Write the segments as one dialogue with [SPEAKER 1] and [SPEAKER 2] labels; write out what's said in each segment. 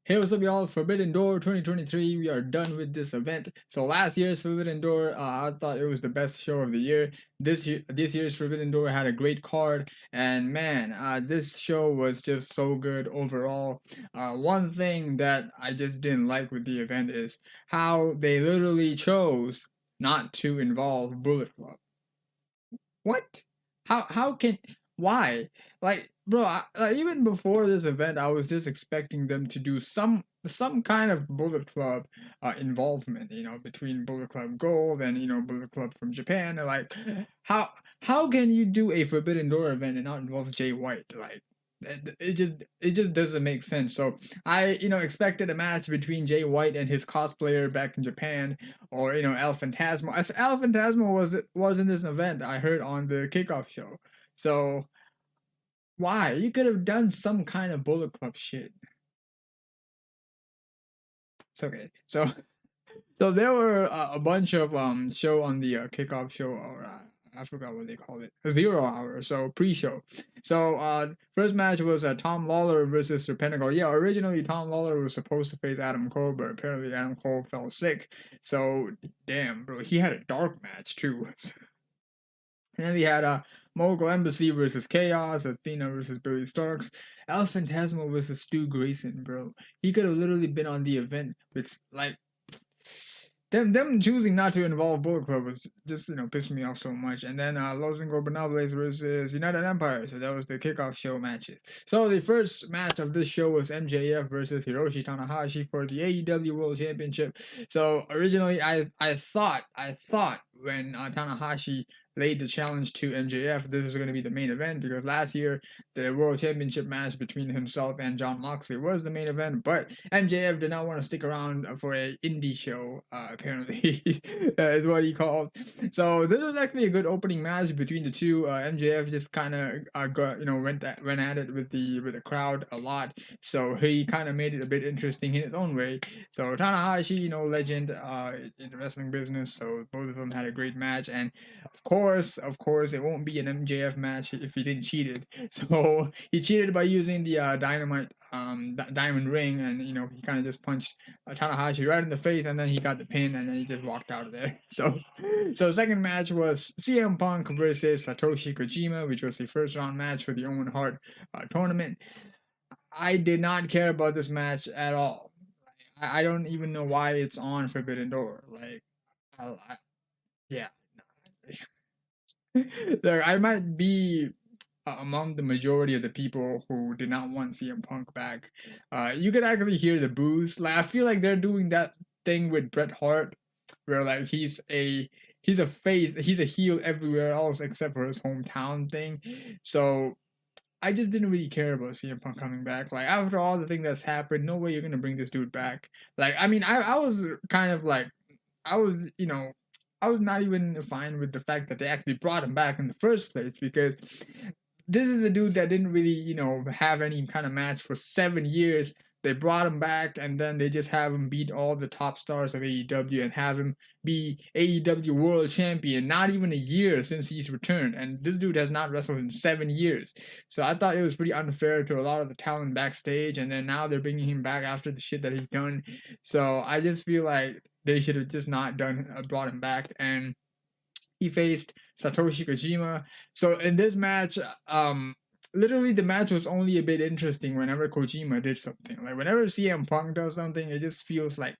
[SPEAKER 1] Hey, what's up, y'all? Forbidden Door 2023. We are done with this event. So last year's Forbidden Door, I thought it was the best show of the year. This year's Forbidden Door had a great card, and man, this show was just so good overall. One thing that I just didn't like with the event is how they literally chose not to involve Bullet Club. What? How can why? Like, bro, like, even before this event, I was just expecting them to do some kind of Bullet Club involvement, between Bullet Club Gold and Bullet Club from Japan. And, like, how can you do a Forbidden Door event and not involve Jay White? Like, it just doesn't make sense. So I expected a match between Jay White and his cosplayer back in Japan, or El Phantasmo. If El Phantasmo was in this event, I heard on the kickoff show. So why? You could have done some kind of Bullet Club shit. It's okay. So there were a bunch of show on the kickoff show, or I forgot what they called it, 0 hour, so pre-show. So first match was Tom Lawler versus Serpentico. Yeah, originally Tom Lawler was supposed to face Adam Cole, but apparently Adam Cole fell sick. So damn, bro, he had a dark match too. And then we had Mogul Embassy versus Chaos, Athena versus Billy Starks, El Phantasmo versus Stu Grayson, bro. He could have literally been on the event with, like, them choosing not to involve Bullet Club was just pissed me off so much. And then Los Ingobernables versus United Empire. So that was the kickoff show matches. So the first match of this show was MJF versus Hiroshi Tanahashi for the AEW World Championship. So originally I thought when Tanahashi laid the challenge to MJF, this was going to be the main event, because last year the World Championship match between himself and Jon Moxley was the main event, but MJF did not want to stick around for an indie show, apparently, is what he called. So this was actually a good opening match between the two. MJF just kind of went at it with the crowd a lot, so he kind of made it a bit interesting in his own way. So Tanahashi, legend in the wrestling business, so both of them had a great match, and of course, it won't be an MJF match if he didn't cheat it. So he cheated by using the diamond ring, and he kind of just punched Tanahashi right in the face, and then he got the pin, and then he just walked out of there. So second match was CM Punk versus Satoshi Kojima, which was the first round match for the Owen Hart tournament. I did not care about this match at all. I don't even know why it's on Forbidden Door. Like, yeah. I might be among the majority of the people who did not want CM Punk back. You could actually hear the boos. Like, I feel like they're doing that thing with Bret Hart, where like he's a face, he's a heel everywhere else except for his hometown thing. So I just didn't really care about CM Punk coming back. Like, after all the thing that's happened, no way you're gonna bring this dude back. Like, I mean, I was kind of like, I was I was not even fine with the fact that they actually brought him back in the first place, because this is a dude that didn't really, have any kind of match for 7 years. They brought him back, and then they just have him beat all the top stars of AEW and have him be AEW World Champion. Not even a year since he's returned, and this dude has not wrestled in 7 years. So I thought it was pretty unfair to a lot of the talent backstage, and then now they're bringing him back after the shit that he's done. So I just feel like they should have just not brought him back. And he faced Satoshi Kojima. So in this match, literally the match was only a bit interesting whenever Kojima did something. Like, whenever CM Punk does something, it just feels like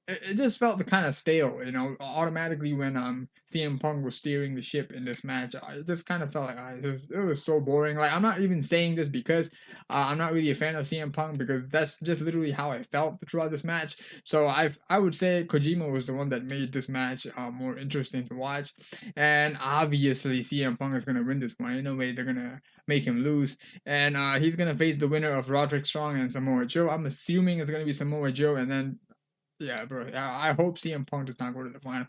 [SPEAKER 1] it just felt kind of stale, automatically when CM Punk was steering the ship in this match. I just kind of felt like it was so boring. Like, I'm not even saying this because I'm not really a fan of CM Punk, because that's just literally how I felt throughout this match. So I would say Kojima was the one that made this match more interesting to watch. And obviously CM Punk is gonna win this one. No way they're gonna make him lose. And he's gonna face the winner of Roderick Strong and Samoa Joe. I'm assuming it's gonna be Samoa Joe, and then yeah, bro. I hope CM Punk does not go to the final.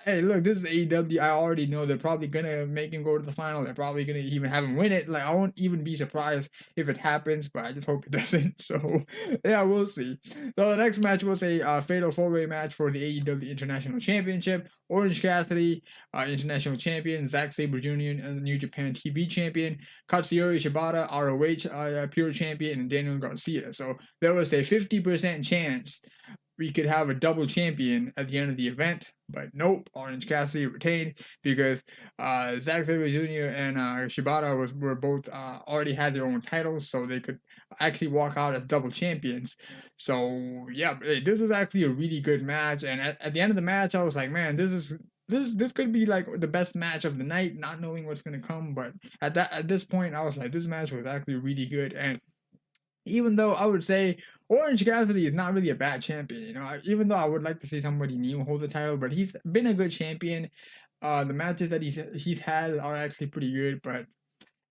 [SPEAKER 1] Hey, look, this is AEW. I already know they're probably gonna make him go to the final. They're probably gonna even have him win it. Like, I won't even be surprised if it happens, but I just hope it doesn't. So, yeah, we'll see. So the next match was a fatal four-way match for the AEW International Championship. Orange Cassidy, international champion, Zack Sabre Jr., New Japan TV champion, Katsuyori Shibata, ROH pure champion, and Daniel Garcia. So there was a 50% chance we could have a double champion at the end of the event, but nope, Orange Cassidy retained because Zack Sabre Jr. and Shibata were both already had their own titles, so they could actually walk out as double champions. So yeah, this was actually a really good match, and at the end of the match, I was like, man, this could be like the best match of the night, not knowing what's gonna come. But at this point, I was like, this match was actually really good, and even though I would say Orange Cassidy is not really a bad champion, even though I would like to see somebody new hold the title, but he's been a good champion. The matches that he's had are actually pretty good, but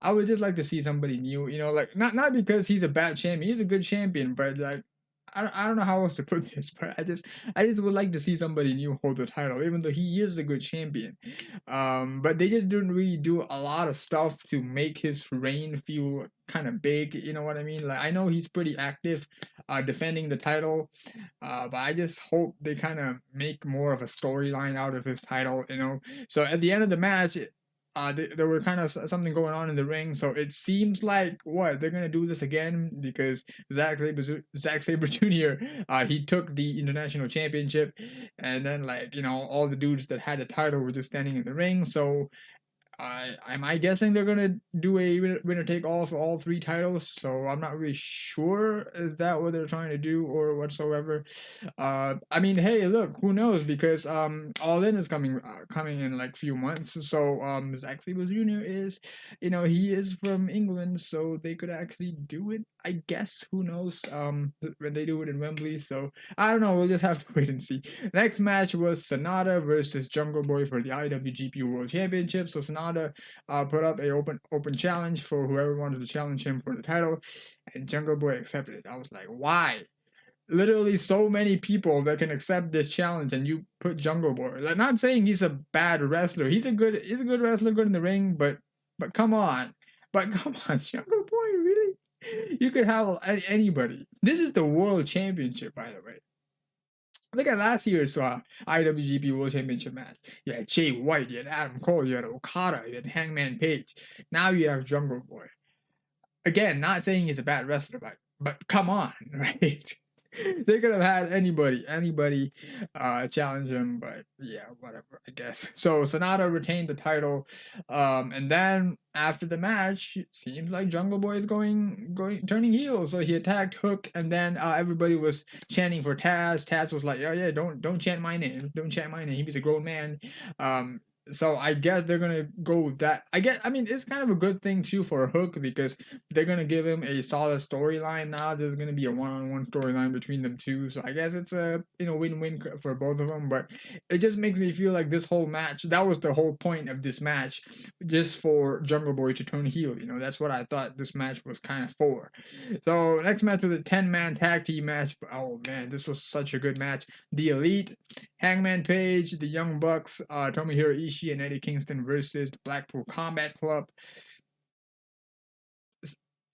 [SPEAKER 1] I would just like to see somebody new, like not because he's a bad champion, he's a good champion, but like I don't know how else to put this, but I just would like to see somebody new hold the title, even though he is a good champion. But they just didn't really do a lot of stuff to make his reign feel kind of big. You know what I mean? Like I know he's pretty active, defending the title, but I just hope they kind of make more of a storyline out of his title. So at the end of the match, there were kind of something going on in the ring, so it seems like they're gonna do this again because Zack Sabre Jr. He took the international championship, and then all the dudes that had the title were just standing in the ring. So am I guessing they're gonna do a winner take all for all three titles? So I'm not really sure. Is that what they're trying to do or whatsoever? I mean, hey, look, who knows? Because All In is coming in like few months. So Zack Sabre Jr. is, he is from England, so they could actually do it. I guess, who knows? When they do it in Wembley. So I don't know. We'll just have to wait and see. Next match was Sanada versus Jungle Boy for the IWGP World Championship. So Sanada put up a open challenge for whoever wanted to challenge him for the title, and Jungle Boy accepted it. I was like, why? Literally, so many people that can accept this challenge, and you put Jungle Boy. Like, not saying he's a bad wrestler. He's a good wrestler, good in the ring. But come on, Jungle Boy, really? You could have anybody. This is the World Championship, by the way. Look at last year's IWGP World Championship match. You had Jay White, you had Adam Cole, you had Okada, you had Hangman Page. Now you have Jungle Boy. Again, not saying he's a bad wrestler, but come on, right? They could have had anybody challenge him, but yeah, whatever, I guess. So Sanada retained the title, and then after the match, it seems like Jungle Boy is turning heel. So he attacked Hook, and then everybody was chanting for Taz. Taz was like, "Oh yeah, don't chant my name, don't chant my name. He's a grown man." So I guess they're gonna go with that. I mean, it's kind of a good thing too for Hook because they're gonna give him a solid storyline now. There's gonna be a one-on-one storyline between them two. So I guess it's a win-win for both of them. But it just makes me feel like this whole match, that was the whole point of this match, just for Jungle Boy to turn heel. That's what I thought this match was kind of for. So next match was a 10-man tag team match. Oh man, this was such a good match. The Elite, Hangman Page, the Young Bucks, Tomohiro Ishii and Eddie Kingston versus the Blackpool Combat Club.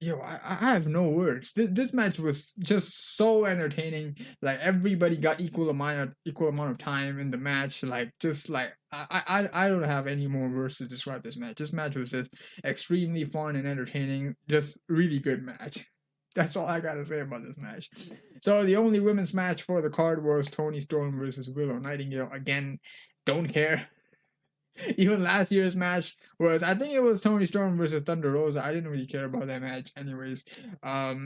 [SPEAKER 1] I have no words. This match was just so entertaining. Like everybody got equal amount of time in the match. Like just like I don't have any more words to describe this match. This match was just extremely fun and entertaining. Just really good match. That's all I gotta say about this match. So the only women's match for the card was Toni Storm versus Willow Nightingale. Again, don't care. Even last year's match was, I think it was Toni Storm versus Thunder Rosa. I didn't really care about that match anyways. I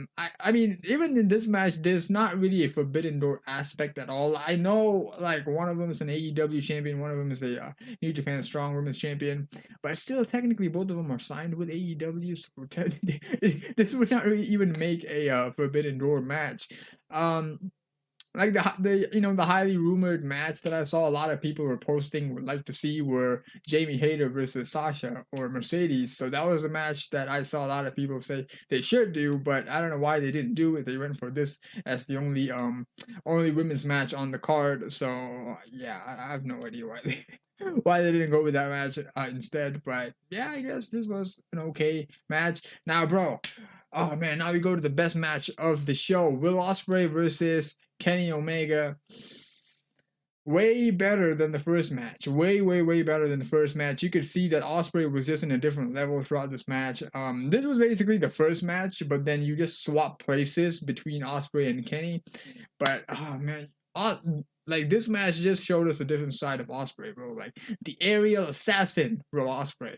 [SPEAKER 1] mean, even in this match, there's not really a Forbidden Door aspect at all. I know, like, one of them is an AEW champion, one of them is a New Japan Strong Women's champion, but still, technically, both of them are signed with AEW, so this would not really even make a Forbidden Door match. Like the highly rumored match that I saw a lot of people were posting would like to see were Jamie Hayter versus Sasha or Mercedes. So that was a match that I saw a lot of people say they should do, but I don't know why they didn't do it. They went for this as the only women's match on the card. So yeah, I have no idea why they didn't go with that match instead. But yeah, I guess this was an okay match. Now, bro. Oh man, now we go to the best match of the show. Will Ospreay versus Kenny Omega. way better than the first match. Way better than the first match. You could see that Ospreay was just in a different level throughout this match. This was basically the first match, but then you just swap places between Ospreay and Kenny. But oh man, like this match just showed us a different side of Ospreay, bro. Like the aerial assassin, bro, Ospreay.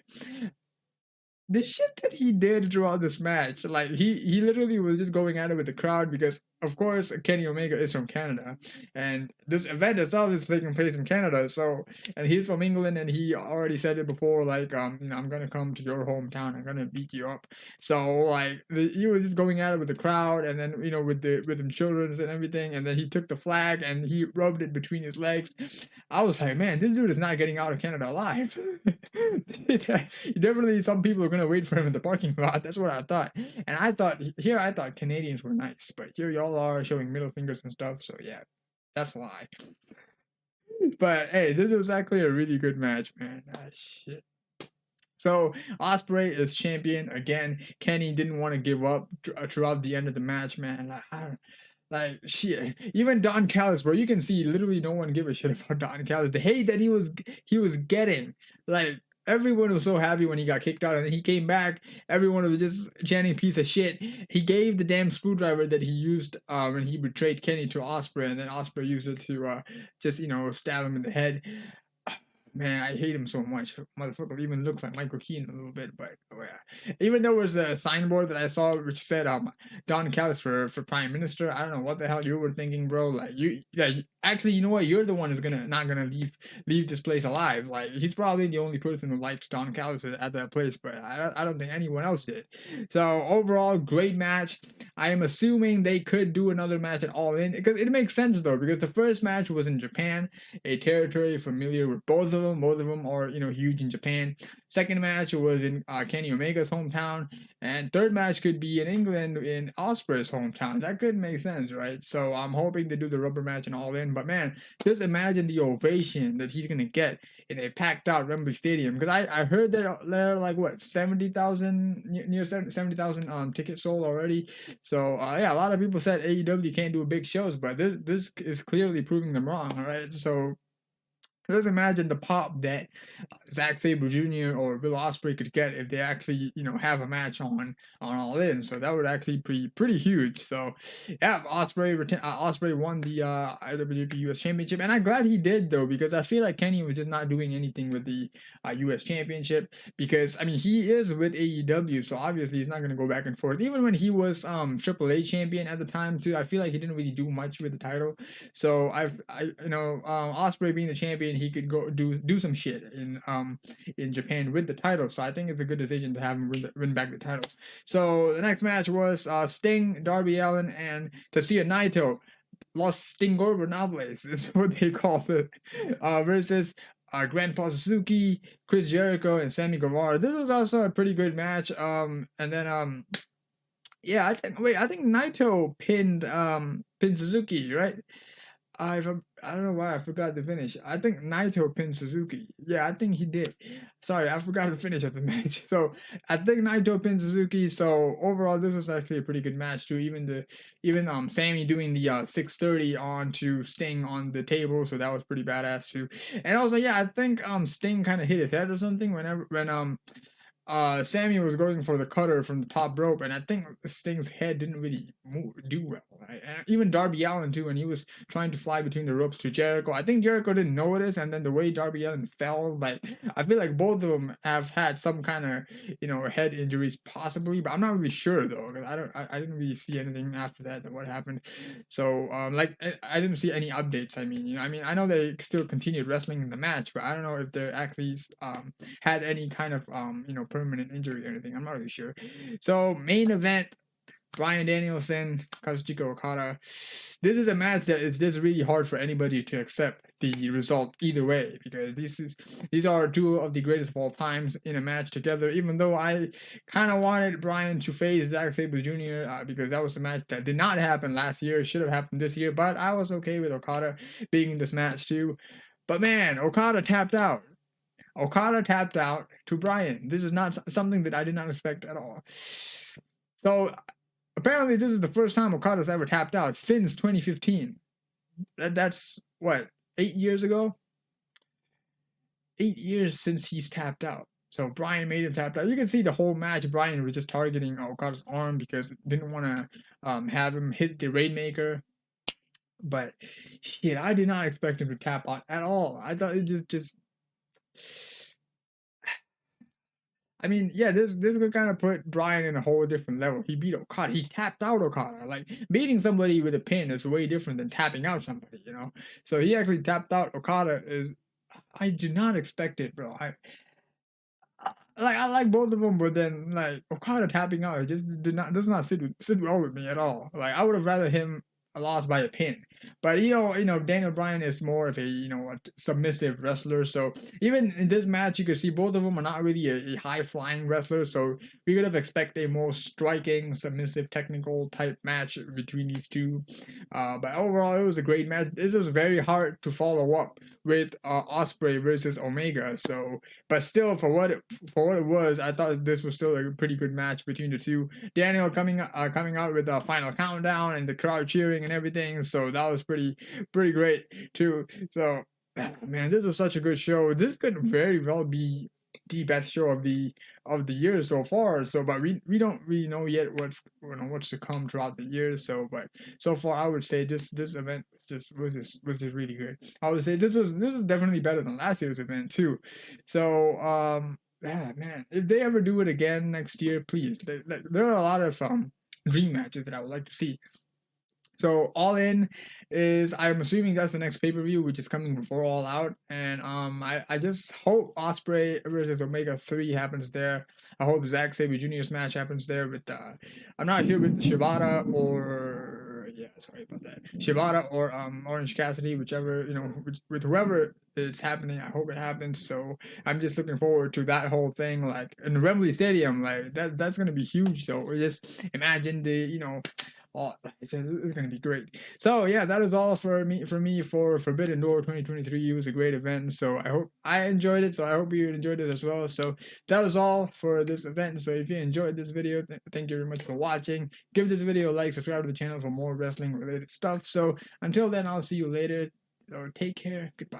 [SPEAKER 1] The shit that he did throughout this match, like he literally was just going at it with the crowd because of course Kenny Omega is from Canada, and this event itself is taking place in Canada. So, and he's from England, and he already said it before, like I'm gonna come to your hometown, I'm gonna beat you up. So like he was just going at it with the crowd, and then with the children and everything, and then he took the flag and he rubbed it between his legs. I was like, man, this dude is not getting out of Canada alive. Definitely, some people are gonna wait for him in the parking lot. That's what I thought. And I thought Canadians were nice, but here y'all are showing middle fingers and stuff. So yeah, that's a lie. But hey, this was actually a really good match, man. Shit. So Ospreay is champion again. Kenny didn't want to give up throughout the end of the match, man. Like shit, even Don Callis, bro. You can see literally no one give a shit about Don Callis. The hate that he was getting, like everyone was so happy when he got kicked out, and then he came back. Everyone was just chanting "piece of shit." He gave the damn screwdriver that he used when he betrayed Kenny to Ospreay, and then Ospreay used it to just stab him in the head. Man, I hate him so much. Motherfucker even looks like Michael Keaton a little bit, but oh yeah. Even though there was a signboard that I saw which said Don Callis for Prime Minister, I don't know what the hell you were thinking, bro. Like actually, you know what? You're the one who's not gonna leave this place alive. Like he's probably the only person who liked Don Callis at that place, but I don't think anyone else did. So overall, great match. I am assuming they could do another match at All In because it makes sense though, because the first match was in Japan, a territory familiar with both of them. Both of them are huge in Japan. Second match was in Kenny Omega's hometown, and third match could be in England in Ospreay's hometown. That could make sense, right? So I'm hoping to do the rubber match and All In. But man, just imagine the ovation that he's gonna get in a packed out Wembley Stadium, because I heard that there are like what 70,000 near 70,000 tickets sold already. So yeah, a lot of people said AEW can't do big shows, but this is clearly proving them wrong. All right, so just imagine the pop that Zack Sabre Jr. or Will Ospreay could get if they actually, have a match on All In. So that would actually be pretty huge. So yeah, Ospreay won the IWGP US Championship, and I'm glad he did though, because I feel like Kenny was just not doing anything with the US Championship, because I mean he is with AEW, so obviously he's not going to go back and forth. Even when he was AAA champion at the time too, I feel like he didn't really do much with the title. So Ospreay being the champion, he could go do some shit in Japan with the title. So I think it's a good decision to have him win back the title. So the next match was Sting, Darby Allin, and Tetsuya Naito, Los Stingobernables is what they call it, versus Grandpa Suzuki, Chris Jericho, and Sammy Guevara. This was also a pretty good match. And then yeah, I think Naito pinned Suzuki, right? I don't know why I forgot the finish. I think Naito pinned Suzuki. Yeah, I think he did. Sorry, I forgot the finish of the match. So I think Naito pinned Suzuki. So overall, this was actually a pretty good match too. Even Sammy doing the 630 on to Sting on the table. So that was pretty badass too. And also, yeah, I think Sting kind of hit his head or something when Sammy was going for the cutter from the top rope, and I think Sting's head didn't really do well. Right? And even Darby Allin too, when he was trying to fly between the ropes to Jericho, I think Jericho didn't notice, and then the way Darby Allin fell, like I feel like both of them have had some kind of head injuries possibly, but I'm not really sure though, because I didn't really see anything after that what happened. So I didn't see any updates. I mean, I know they still continued wrestling in the match, but I don't know if they actually had any kind of permanent injury or anything. I'm not really sure. So main event, Bryan Danielson, Kazuchika Okada. This is a match that is just really hard for anybody to accept the result either way, because these are two of the greatest of all times in a match together. Even though I kind of wanted Bryan to face Zack Sabre Jr. Because that was a match that did not happen last year. It should have happened this year, but I was okay with Okada being in this match too. But man, Okada tapped out. Okada tapped out to Bryan. This is not something that I did not expect at all. So apparently, this is the first time Okada's ever tapped out since 2015. That's what 8 years ago. 8 years since he's tapped out. So Bryan made him tap out. You can see the whole match. Bryan was just targeting Okada's arm because didn't want to have him hit the Rainmaker. But shit, I did not expect him to tap out at all. I thought it just. I mean, yeah, this could kind of put Bryan in a whole different level. He beat Okada. He tapped out Okada. Like beating somebody with a pin is way different than tapping out somebody, you know. So he actually tapped out Okada. I did not expect it, bro. I like both of them, but then like Okada tapping out, it just does not sit well with me at all. Like I would have rather him lost by a pin, but Daniel Bryan is more of a a submissive wrestler. So even in this match, you can see both of them are not really a high flying wrestler. So we could have expected a more striking, submissive, technical type match between these two. But overall, it was a great match. This was very hard to follow up with Ospreay versus Omega. So, but still, for what it was, I thought this was still a pretty good match between the two. Daniel coming out with a final countdown and the crowd cheering and everything. So that was pretty great too. So, man, this is such a good show. This could very well be the best show of the year so far. So, but we don't really know yet what's to come throughout the year. So, but so far, I would say this event was just really good. I would say this was definitely better than last year's event too. So, yeah, man, if they ever do it again next year, please. There are a lot of dream matches that I would like to see. So All In is, I'm assuming that's the next pay-per-view, which is coming before All Out, and I just hope Ospreay versus Omega 3 happens there. I hope Zack Sabre Jr.'s match happens there with I'm not sure with Shibata or sorry about that, Shibata or Orange Cassidy, whichever with whoever it's happening. I hope it happens. So I'm just looking forward to that whole thing, like in Wembley Stadium, like that's gonna be huge. So just imagine the Oh, it's going to be great. So yeah, that is all for me for Forbidden Door 2023. It was a great event, so I hope I enjoyed it. So I hope you enjoyed it as well. So that is all for this event. So if you enjoyed this video, thank you very much for watching. Give this video a like, subscribe to the channel for more wrestling related stuff. So until then, I'll see you later. So take care. Goodbye.